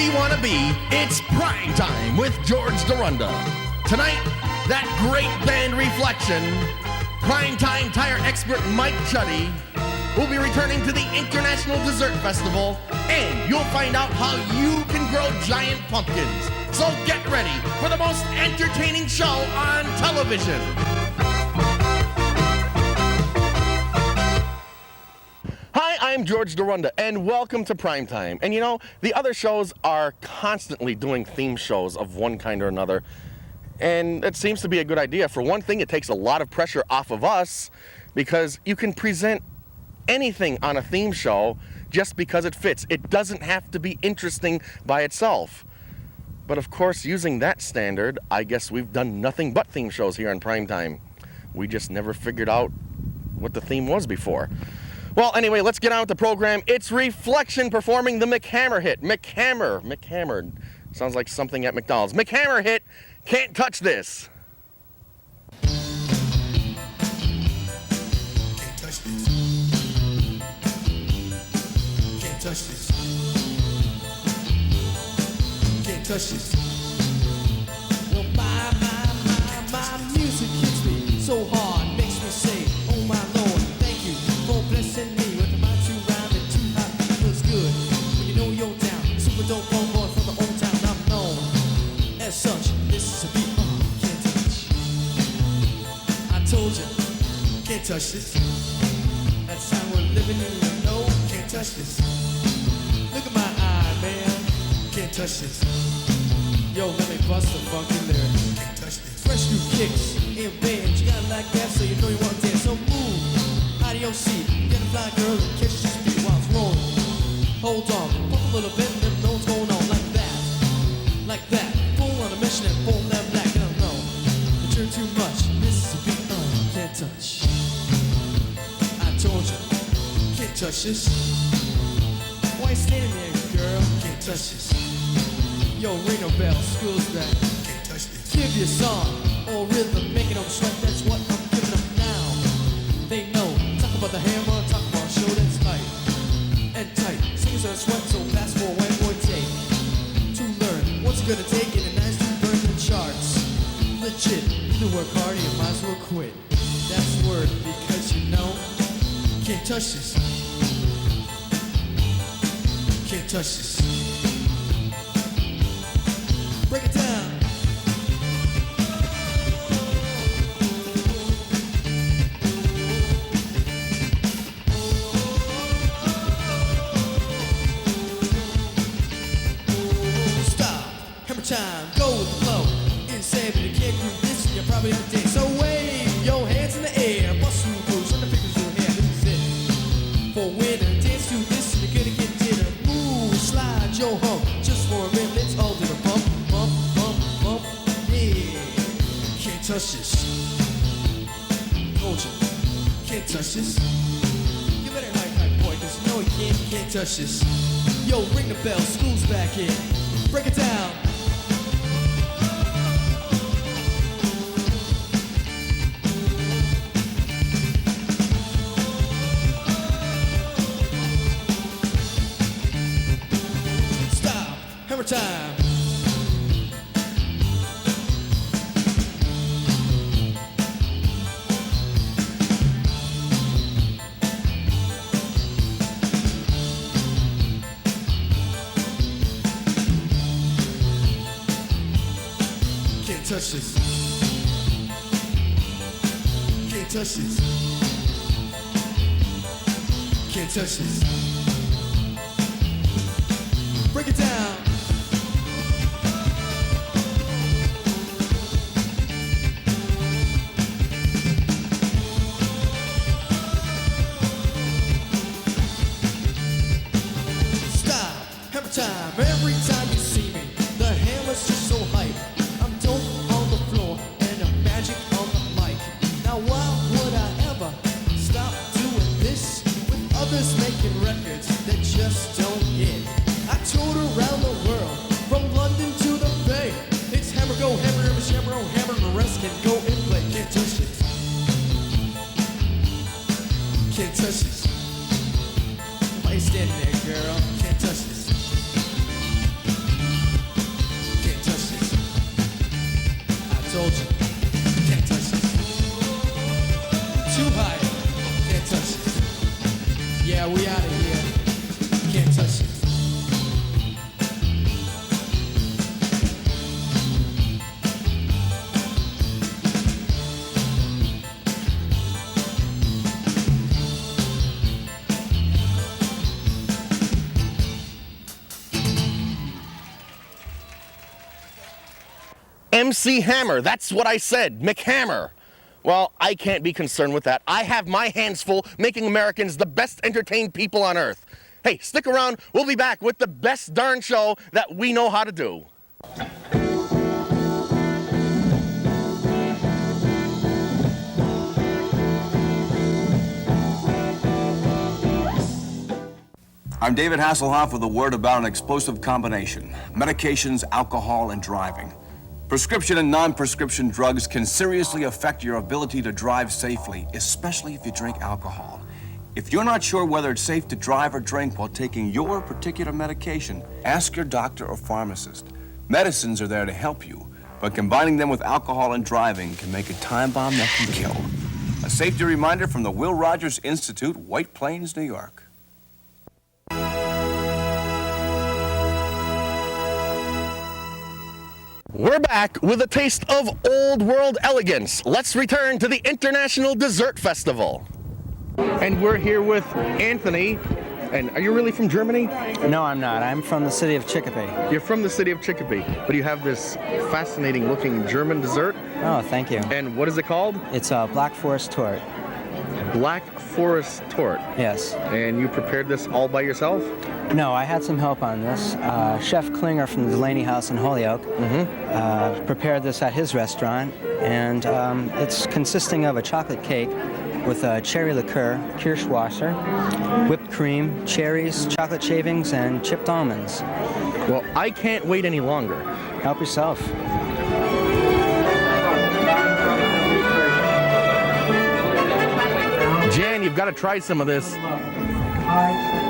we want to be, it's prime time with George Dorunda. Tonight, that great band Reflection, primetime tire expert Mike CHUDY will be returning to the International Dessert Festival, and you'll find out how you can grow giant pumpkins. So get ready for the most entertaining show on television. Hi, I'm George Dorunda, and welcome to Primetime. And you know, the other shows are constantly doing theme shows of one kind or another, and it seems to be a good idea. For one thing, it takes a lot of pressure off of us because you can present anything on a theme show just because it fits. It doesn't have to be interesting by itself. But of course, using that standard, I guess we've done nothing but theme shows here on Primetime. We just never figured out what the theme was before. Well, anyway, let's get on with the program. It's Reflection performing the McHammer hit. McHammer. Sounds like something at McDonald's. McHammer hit, Can't Touch This. Touch this. Can't touch this. Well, my music hits me so hard, makes me say, oh my Lord, thank you for blessing me with my two rhyme and two hot. Feels good when you know you're down. Super dope homeboy from the old town. I'm known as such. This is a beat can't touch. I told you, can't touch this. That's how we're living in the know. Can't touch this. Look at my eye, man. Can't touch this. Yo, let me bust the funky lyrics. Can't touch this. Fresh new kicks in bands. You gotta like that so you know you want to dance. So move out of your seat. Get a fly girl and catch your speed while it's rolling. Hold on, pump a little bit and then know what's going on. Like that. Like that. Full on a mission and full that black. I don't know. You turn too much. This is a beat can't touch. I told you. Can't touch this. Why you standing there, girl? Can't touch this. Yo, ring a bell, school's back. Can't touch this. Give you a song or rhythm, making them sweat. That's what I'm giving them now. They know. Talk about the hammer, talk about a show that's tight and tight. Singers are sweat, so fast for a white boy take to learn. What's it gonna take in a nice to burn the charts? Legit, you work hard, you might as well quit. That's the word because you know can't touch this. Can't touch this. Break it down. Stop. Hammer time. Go with the flow. Insane, but you can't do this and you're probably on day. So wave your hands in the air. Bust through moves. Run the fingers through your hair. This is it. For winner. Dance to this and you're gonna get dinner. Move. Slide your hump. Just for a minute. Let's all do the bump. Can't touch this. Told you. Can't touch this. You better hype, boy, cause you know you can't touch this. Yo, ring the bell, school's back in. Break it down. Stop. Hammer time. Can't touch this. Can't touch this. Can't touch this. Break it down. Stop. Hammer time. Every time you see me, the hammer's just so hype. On the floor and a magic on the mic. Now why would I ever stop doing this with others making records that just don't hit? I toured around the world from London to the Bay. It's hammer go hammer, hammer, oh hammer, and the rest can go and play. Can't touch this. Can't touch this. Why you standing there, girl? Can't touch this. soldier. Can't touch it. Too high. Can't touch it. Yeah, we out of here. Can't touch it. MC Hammer, that's what I said, McHammer. Well, I can't be concerned with that. I have my hands full making Americans the best entertained people on earth. Hey, stick around. We'll be back with the best darn show that we know how to do. I'm David Hasselhoff with a word about an explosive combination: medications, alcohol, and driving. Prescription and non-prescription drugs can seriously affect your ability to drive safely, especially if you drink alcohol. If you're not sure whether it's safe to drive or drink while taking your particular medication, ask your doctor or pharmacist. Medicines are there to help you, but combining them with alcohol and driving can make a time bomb that can kill. A safety reminder from the Will Rogers Institute, White Plains, New York. We're back with a taste of old world elegance. Let's return to the International Dessert Festival. And we're here with Anthony. And are you really from Germany? No, I'm not. I'm from the city of Chicopee. You're from the city of Chicopee, but you have this fascinating looking German dessert. Oh, thank you. And what is it called? It's a Black Forest Torte. Black Forest Torte. Yes. And you prepared this all by yourself? No, I had some help on this. Chef Klinger from the Delaney House in Holyoke prepared this at his restaurant, and it's consisting of a chocolate cake with a cherry liqueur, Kirschwasser, whipped cream, cherries, chocolate shavings, and chipped almonds. Well, I can't wait any longer. Help yourself. Jan, you've got to try some of this.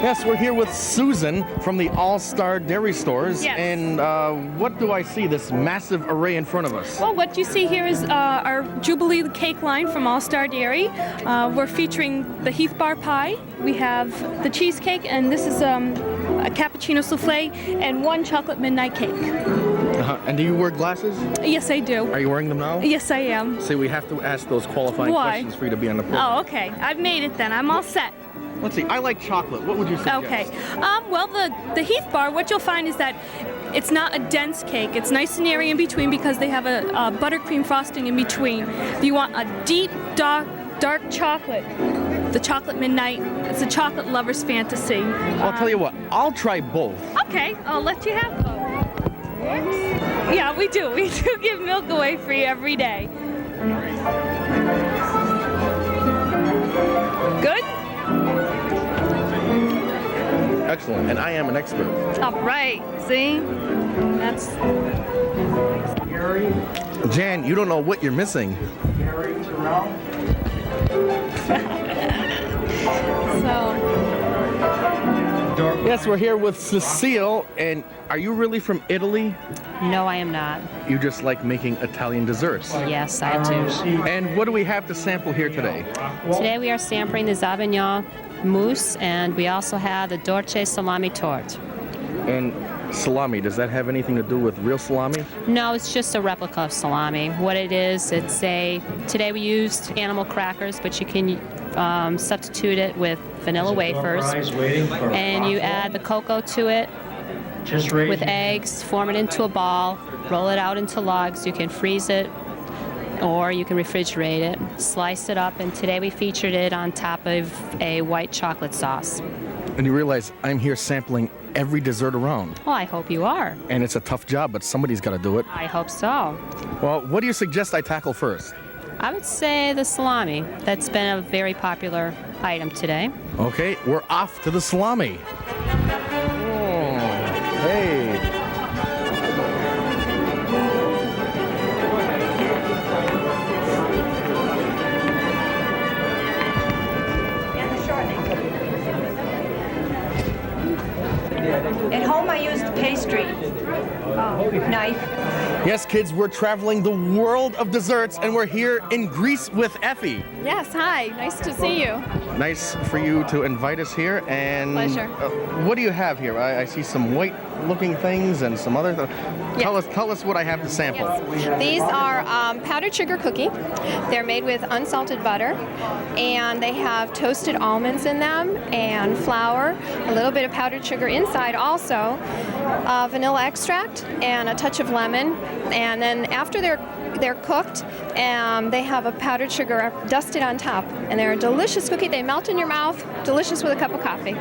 Yes, we're here with Susan from the All-Star Dairy Stores. Yes. And what do I see, this massive array in front of us? Well, what you see here is our Jubilee cake line from All Star Dairy. We're featuring the Heath Bar Pie. We have the cheesecake, and this is a cappuccino souffle, and one chocolate midnight cake. And do you wear glasses? Yes, I do. Are you wearing them now? Yes, I am. See, we have to ask those qualifying Why? questions for you to be on the program. Oh, okay. I've made it then. I'm all set. Let's see, I like chocolate. What would you suggest? Okay. Well, the Heath Bar, what you'll find is that it's not a dense cake. It's nice and airy in between because they have a buttercream frosting in between. If you want a deep, dark chocolate, the chocolate midnight, it's a chocolate lover's fantasy. I'll tell you what, I'll try both. Okay, I'll let you have both. Yeah, we do. We do give milk away free every day. Good? Excellent, and I am an expert. All right, see? That's... Jan, you don't know what you're missing. Yes, we're here with Cecile, and are you really from Italy? No, I am not. You just like making Italian desserts. Yes, I do. And what do we have to sample here today? Today we are sampling the Zavignon mousse, and we also have the Dolce Salami Torte. And salami, does that have anything to do with real salami? No, it's just a replica of salami. What it is, today we used animal crackers, but you can substitute it with vanilla wafers. And you add the cocoa to it with eggs, form it into a ball, roll it out into lugs. You can freeze it or you can refrigerate it, slice it up, and today we featured it on top of a white chocolate sauce. And you realize I'm here sampling every dessert around. Well, I hope you are. And it's a tough job, but somebody's got to do it. I hope so. Well, what do you suggest I tackle first? I would say the salami. That's been a very popular item today. Okay, we're off to the salami. Oh, hey. At home I used pastry, Knife. Yes, kids, we're traveling the world of desserts, and we're here in Greece with Effie. Yes, hi. Nice to see you. Nice for you to invite us here. And Pleasure. What do you have here? I see some white-looking things and some other. Tell us what I have to sample. Yes. These are powdered sugar cookie. They're made with unsalted butter, and they have toasted almonds in them and flour, a little bit of powdered sugar inside also, vanilla extract, and a touch of lemon. And then after they're cooked, they have a powdered sugar dusted on top, and they're a delicious cookie. They melt in your mouth, delicious with a cup of coffee.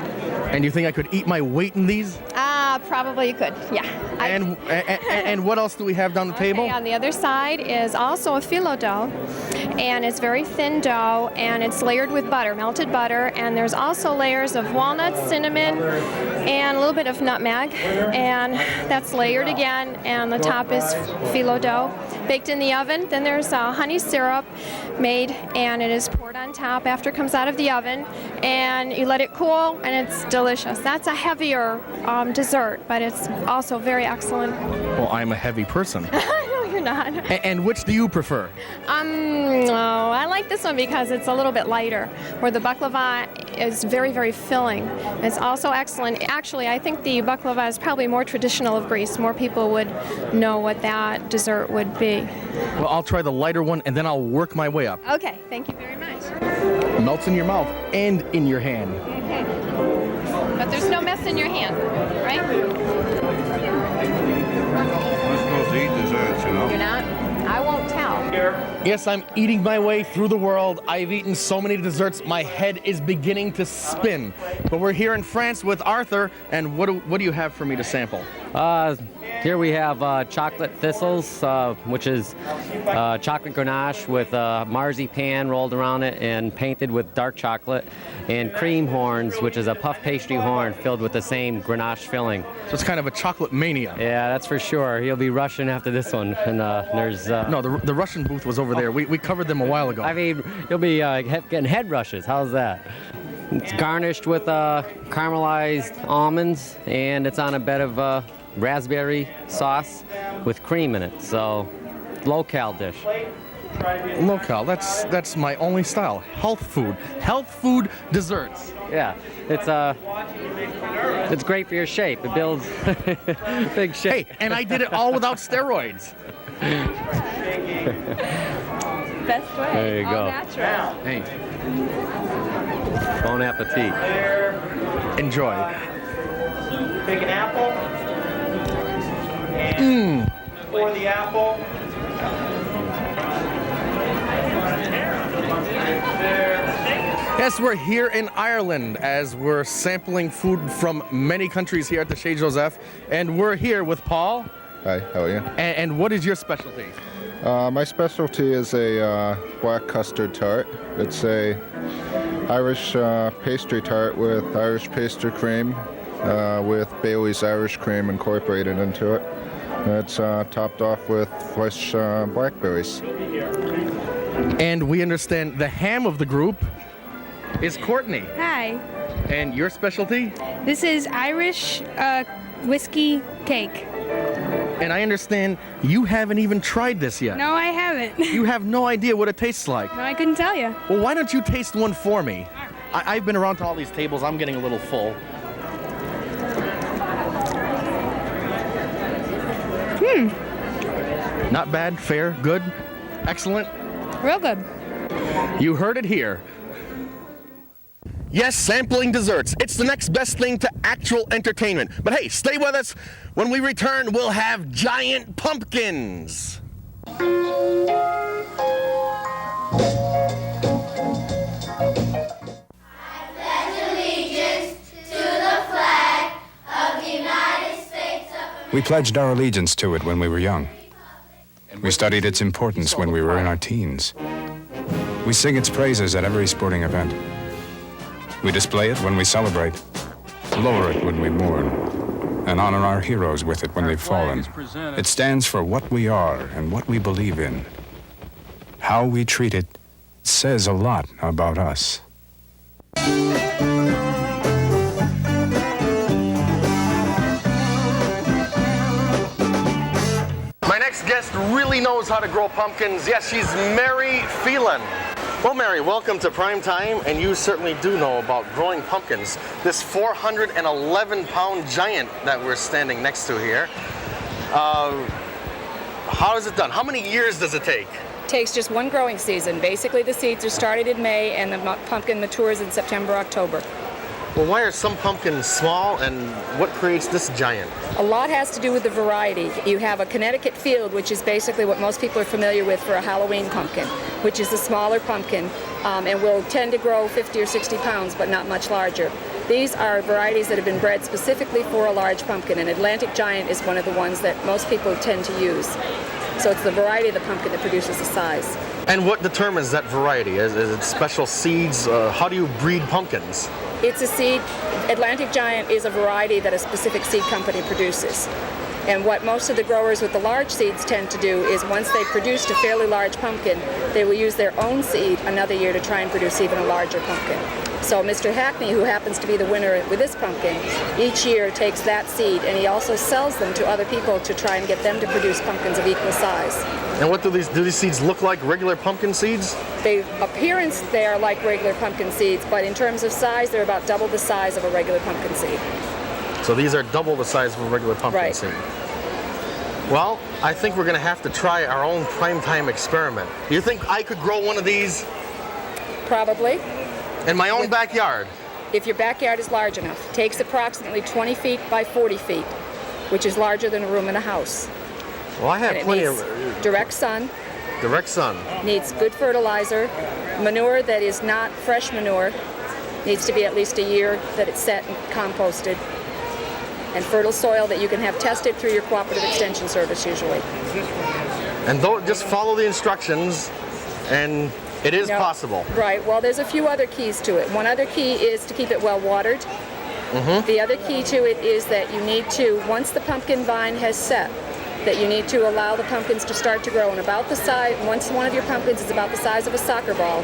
And you think I could eat my weight in these? Probably you could, yeah. And what else do we have down the table? Okay, on the other side is also a phyllo dough, and it's very thin dough, and it's layered with butter, melted butter, and there's also layers of walnuts, cinnamon, and a little bit of nutmeg, and that's layered again, and the top is phyllo dough, baked in the oven. Then there's honey syrup made, and it is poured on top after it comes out of the oven, and you let it cool, and it's delicious. That's a heavier dessert, but it's also very excellent. Well, I'm a heavy person. No, you're not. And which do you prefer? I like this one because it's a little bit lighter, where the baklava is very, very filling. It's also excellent. Actually, I think the baklava is probably more traditional of Greece. More people would know what that dessert would be. Well, I'll try the lighter one, and then I'll work my way up. Okay, thank you very much. Melts in your mouth and in your hand. But there's no mess in your hand, right? We're supposed to eat desserts, you know. You're not? I won't tell. Yes, I'm eating my way through the world. I've eaten so many desserts, my head is beginning to spin. But we're here in France with Arthur, and what do you have for me to sample? Here we have chocolate thistles, which is chocolate ganache with marzipan rolled around it and painted with dark chocolate, and cream horns, which is a puff pastry horn filled with the same ganache filling. So it's kind of a chocolate mania. Yeah, that's for sure. You'll be rushing after this one. And there's... No, the Russian booth was over there. We covered them a while ago. I mean, you'll be getting head rushes. How's that? It's garnished with caramelized almonds, and it's on a bed of raspberry sauce with cream in it. So, low-cal dish. Low-cal, that's my only style. Health food desserts. Yeah, it's great for your shape. It builds big shape. Hey, and I did it all without steroids. Best way. There you All go. natural. Hey, Bon appetit. enjoy. Take an apple. And pour the apple. Yes, we're here in Ireland as we're sampling food from many countries here at the Chez Joseph, and we're here with Paul. Hi, how are you? And what is your specialty? My specialty is a black custard tart. It's a Irish pastry tart with Irish pastry cream with Bailey's Irish cream incorporated into it. It's topped off with fresh blackberries. And we understand the ham of the group is Courtney. Hi, And your specialty? this is Irish whiskey cake. And I understand you haven't even tried this yet. No, I haven't. You have no idea what it tastes like. No, I couldn't tell you. Well, why don't you taste one for me? I've been around to all these tables. I'm getting a little full. Not bad, fair, good, excellent. Real good. You heard it here. Yes, sampling desserts. It's the next best thing to actual entertainment. But hey, stay with us. When we return, we'll have giant pumpkins. We pledged our allegiance to it when we were young. We studied its importance when we were in our teens. We sing its praises at every sporting event. We display it when we celebrate, lower it when we mourn, and honor our heroes with it when they've fallen. It stands for what we are and what we believe in. How we treat it says a lot about us. guest really knows how to grow pumpkins. Yes, she's Mary Phelan. Well, Mary, welcome to Prime Time, and you certainly do know about growing pumpkins. This 411-pound giant that we're standing next to here. How is it done? How many years does it take? Takes just one growing season. Basically, the seeds are started in May and the pumpkin matures in September, October. Well, why are some pumpkins small, and what creates this giant? A lot has to do with the variety. You have a Connecticut field, which is basically what most people are familiar with for a Halloween pumpkin, which is a smaller pumpkin and will tend to grow 50 or 60 pounds, but not much larger. These are varieties that have been bred specifically for a large pumpkin, and Atlantic Giant is one of the ones that most people tend to use. So it's the variety of the pumpkin that produces the size. And what determines that variety? Is it special seeds? How do you breed pumpkins? It's a seed. Atlantic Giant is a variety that a specific seed company produces. And what most of the growers with the large seeds tend to do is once they've produced a fairly large pumpkin, they will use their own seed another year to try and produce even a larger pumpkin. So Mr. Hackney, who happens to be the winner with this pumpkin, each year takes that seed and he also sells them to other people to try and get them to produce pumpkins of equal size. And what do these seeds look like? Regular pumpkin seeds? Appearance, they are like regular pumpkin seeds, but in terms of size, they're about double the size of a regular pumpkin seed. So these are double the size of a regular pumpkin seed. Well, I think we're going to have to try our own primetime experiment. Do you think I could grow one of these? Probably. In my own backyard? If your backyard is large enough. It takes approximately 20 feet by 40 feet, which is larger than a room in a house. Well, I have plenty of... direct sun. Direct sun. Needs good fertilizer. Manure that is not fresh manure. Needs to be at least a year that it's set and composted. And fertile soil that you can have tested through your cooperative extension service usually. And don't just follow the instructions, and it is possible. Right. Well, there's a few other keys to it. One other key is to keep it well watered. The other key to it is that you need to, once the pumpkin vine has set, that you need to allow the pumpkins to start to grow. And about the size, once one of your pumpkins is about the size of a soccer ball,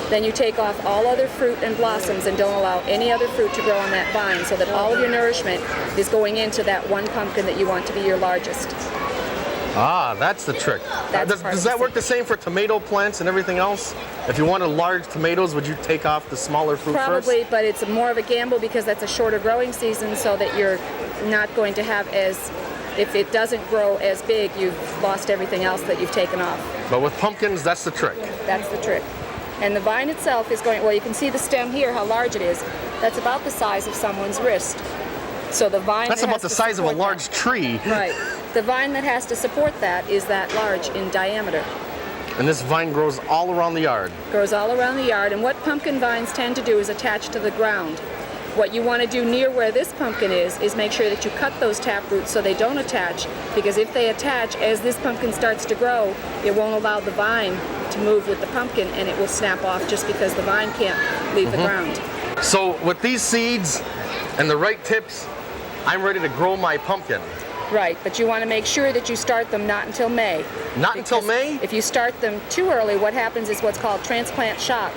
then you take off all other fruit and blossoms and don't allow any other fruit to grow on that vine so that all of your nourishment is going into that one pumpkin that you want to be your largest. Ah, that's the trick. Does that work the same for tomato plants and everything else? If you wanted large tomatoes, would you take off the smaller fruit first? Probably, but it's more of a gamble because that's a shorter growing season so that you're not going to have as, if it doesn't grow as big, you've lost everything else that you've taken off. But with pumpkins, that's the trick. That's the trick. And the vine itself is going, well, you can see the stem here, how large it is. That's about the size of someone's wrist. So the vine that's about the size of a large tree. Right. The vine that has to support that is that large in diameter. And this vine grows all around the yard. Grows all around the yard, and what pumpkin vines tend to do is attach to the ground. What you want to do near where this pumpkin is make sure that you cut those tap roots so they don't attach, because if they attach, as this pumpkin starts to grow, it won't allow the vine to move with the pumpkin and it will snap off just because the vine can't leave the ground. So with these seeds and the right tips, I'm ready to grow my pumpkin. Right, but you want to make sure that you start them not until May. Not until May? If you start them too early, what happens is what's called transplant shock.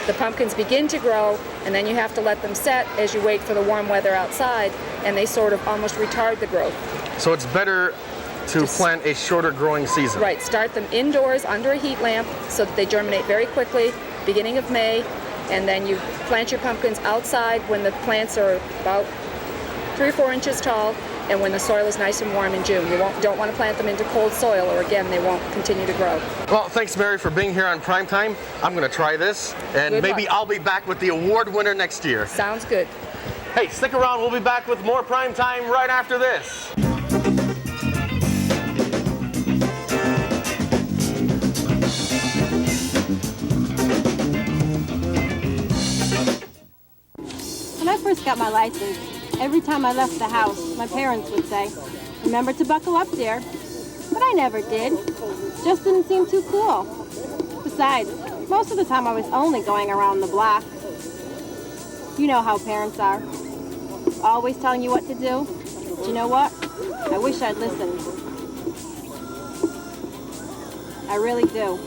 The pumpkins begin to grow, and then you have to let them set as you wait for the warm weather outside, and they sort of almost retard the growth. So it's better to plant a shorter growing season. Right, start them indoors under a heat lamp so that they germinate very quickly, beginning of May, and then you plant your pumpkins outside when the plants are about 3 or 4 inches tall, and when the soil is nice and warm in June. You don't want to plant them into cold soil, or again, they won't continue to grow. Well, thanks, Mary, for being here on Primetime. I'm going to try this, and Good maybe luck. I'll be back with the award winner next year. Sounds good. Hey, stick around. We'll be back with more Primetime right after this. When I first got my license, every time I left the house, my parents would say, "Remember to buckle up, dear." But I never did. Just didn't seem too cool. Besides, most of the time I was only going around the block. You know how parents are. Always telling you what to do. But you know what? I wish I'd listened. I really do.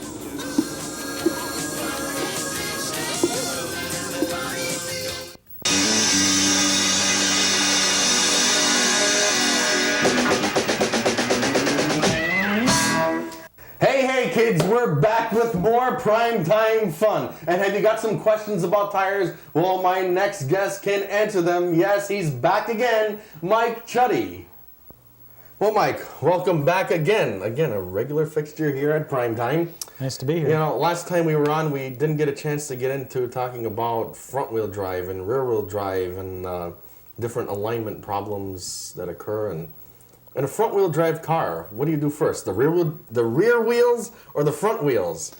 Okay, kids, we're back with more primetime fun. And have you got some questions about tires? Well, my next guest can answer them. Yes, he's back again, Mike Chuddy. Well, Mike, welcome back again. Again, a regular fixture here at Primetime. Nice to be here. You know, last time we were on, we didn't get a chance to get into talking about front-wheel drive and rear-wheel drive and different alignment problems that occur. And in a front-wheel drive car, what do you do first? The rear wheels or the front wheels?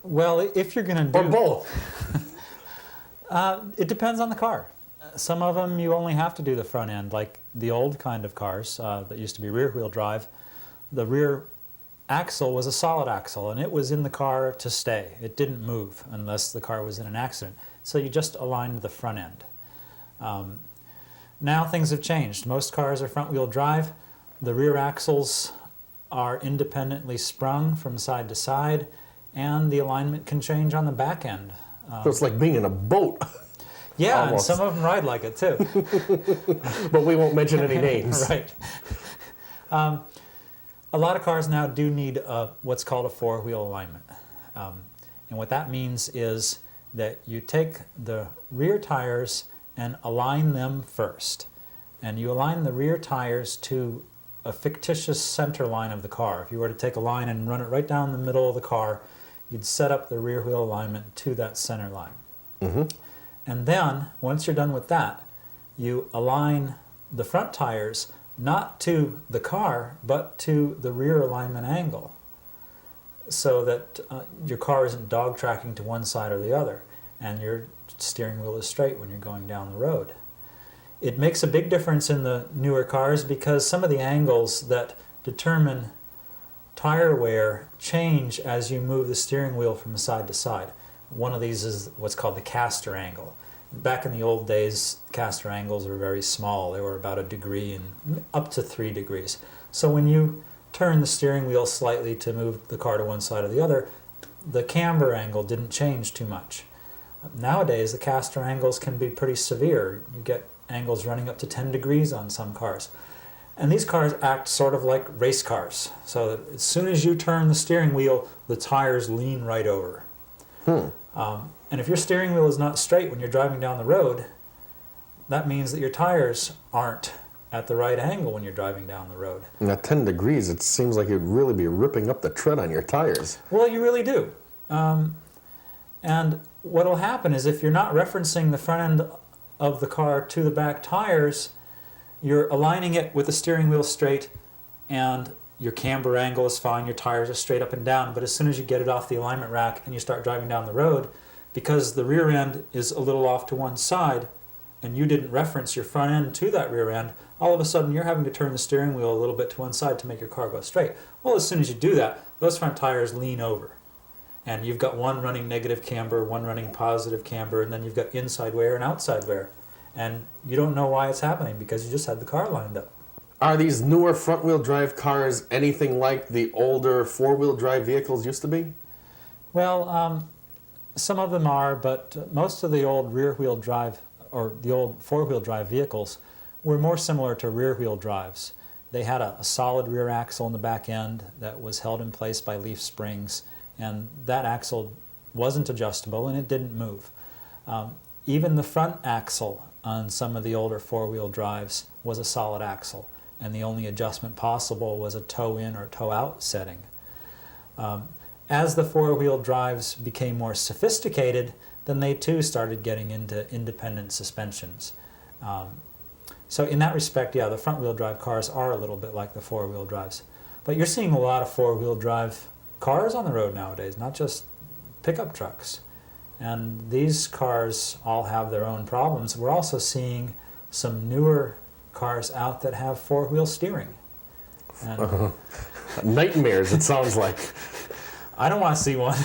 Well, if you're going to do... Or both? It depends on the car. Some of them you only have to do the front end, like the old kind of cars that used to be rear-wheel drive. The rear axle was a solid axle, and it was in the car to stay. It didn't move unless the car was in an accident. So you just aligned the front end. Now things have changed. Most cars are front-wheel drive. The rear axles are independently sprung from side to side, and the alignment can change on the back end. So it's like being in a boat. Yeah, Almost. and some of them ride like it too. But we won't mention any names. Right. A lot of cars now do need what's called a four-wheel alignment. And what that means is that you take the rear tires and align them first. And you align the rear tires to a fictitious center line of the car. If you were to take a line and run it right down the middle of the car, you'd set up the rear wheel alignment to that center line. Mm-hmm. And then, once you're done with that, you align the front tires not to the car, but to the rear alignment angle, so that your car isn't dog tracking to one side or the other, and your steering wheel is straight when you're going down the road. It makes a big difference in the newer cars because some of the angles that determine tire wear change as you move the steering wheel from side to side. One of these is what's called the caster angle. Back in the old days, caster angles were very small. They were about 1 degree and up to 3 degrees. So when you turn the steering wheel slightly to move the car to one side or the other, the camber angle didn't change too much. Nowadays, the caster angles can be pretty severe. You get angles running up to 10 degrees on some cars. And these cars act sort of like race cars. So that as soon as you turn the steering wheel, the tires lean right over. And if your steering wheel is not straight when you're driving down the road, that means that your tires aren't at the right angle when you're driving down the road. And at 10 degrees, it seems like you'd really be ripping up the tread on your tires. Well, you really do. And what will happen is if you're not referencing the front end of the car to the back tires, you're aligning it with the steering wheel straight, and your camber angle is fine, your tires are straight up and down, but as soon as you get it off the alignment rack and you start driving down the road, because the rear end is a little off to one side, and you didn't reference your front end to that rear end, all of a sudden you're having to turn the steering wheel a little bit to one side to make your car go straight. Well, as soon as you do that, those front tires lean over. And you've got one running negative camber, one running positive camber, and then you've got inside wear and outside wear. And you don't know why it's happening because you just had the car lined up. Are these newer front-wheel drive cars anything like the older four-wheel drive vehicles used to be? Well, some of them are, but most of the old rear-wheel drive or the old four-wheel drive vehicles were more similar to rear-wheel drives. They had a solid rear axle in the back end that was held in place by leaf springs, and that axle wasn't adjustable and it didn't move. Even the front axle on some of the older four-wheel drives was a solid axle, and the only adjustment possible was a toe-in or toe-out setting. As the four-wheel drives became more sophisticated, then they too started getting into independent suspensions. So in that respect, yeah, the front-wheel drive cars are a little bit like the four-wheel drives. But you're seeing a lot of four-wheel drive cars on the road nowadays, not just pickup trucks. And these cars all have their own problems. We're also seeing some newer cars out that have four-wheel steering. And nightmares, it sounds like. I don't want to see one.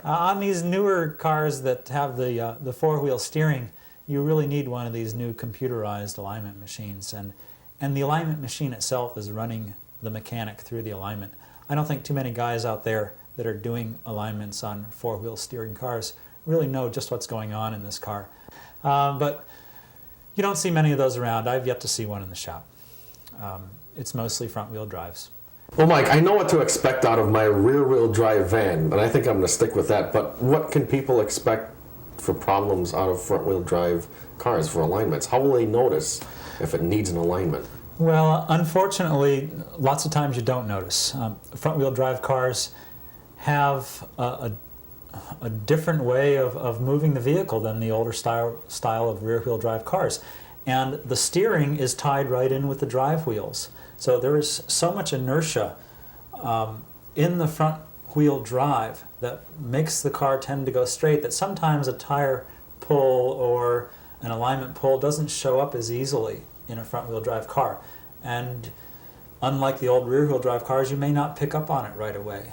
On these newer cars that have the four-wheel steering, you really need one of these new computerized alignment machines. And the alignment machine itself is running the mechanic through the alignment. I don't think too many guys out there that are doing alignments on four-wheel steering cars really know just what's going on in this car. But you don't see many of those around. I've yet to see one in the shop. It's mostly front-wheel drives. Well, Mike, I know what to expect out of my rear-wheel drive van, and I think I'm going to stick with that. But what can people expect for problems out of front-wheel drive cars for alignments? How will they notice if it needs an alignment? Well, unfortunately, lots of times you don't notice. Front-wheel drive cars have a different way of moving the vehicle than the older style of rear-wheel drive cars. And the steering is tied right in with the drive wheels. So there is so much inertia in the front-wheel drive that makes the car tend to go straight that sometimes a tire pull or an alignment pull doesn't show up as easily in a front-wheel drive car. And unlike the old rear-wheel drive cars, you may not pick up on it right away.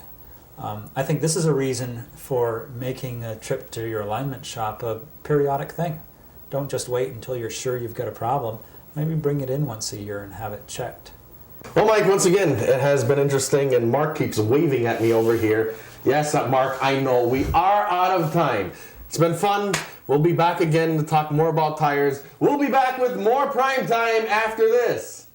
I think this is a reason for making a trip to your alignment shop a periodic thing. Don't just wait until you're sure you've got a problem. Maybe bring it in once a year and have it checked. Well, Mike, once again, it has been interesting, and Mark keeps waving at me over here. Yes, Mark, I know, we are out of time. It's been fun. We'll be back again to talk more about tires. We'll be back with more Prime Time after this.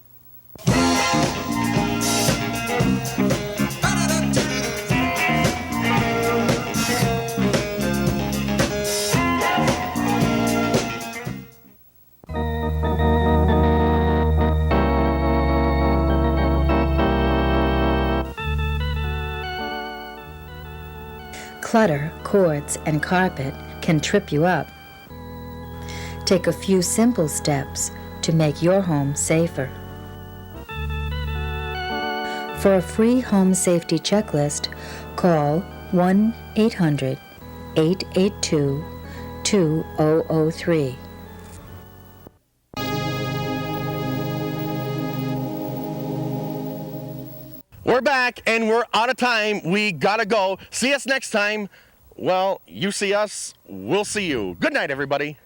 Clutter, cords, and carpet can trip you up. Take a few simple steps to make your home safer. For a free home safety checklist, call 1-800-882-2003. We're back, and we're out of time. We gotta go. See us next time. Well, you see us, we'll see you. Good night, everybody.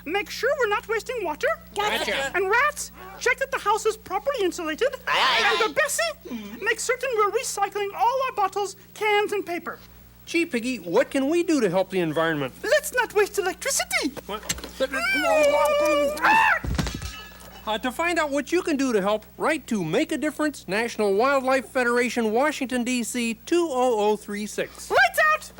Make sure we're not wasting water. Gotcha. And rats, check that the house is properly insulated. And Bessie, make certain we're recycling all our bottles, cans, and paper. Gee, Piggy, what can we do to help the environment? Let's not waste electricity. To find out what you can do to help, write to Make a Difference, National Wildlife Federation, Washington, D.C., 20036. Lights out!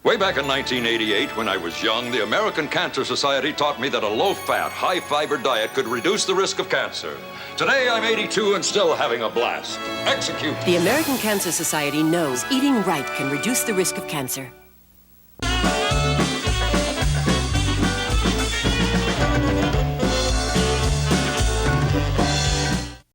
Way back in 1988, when I was young, the American Cancer Society taught me that a low-fat, high-fiber diet could reduce the risk of cancer. Today, I'm 82 and still having a blast. Execute. The American Cancer Society knows eating right can reduce the risk of cancer.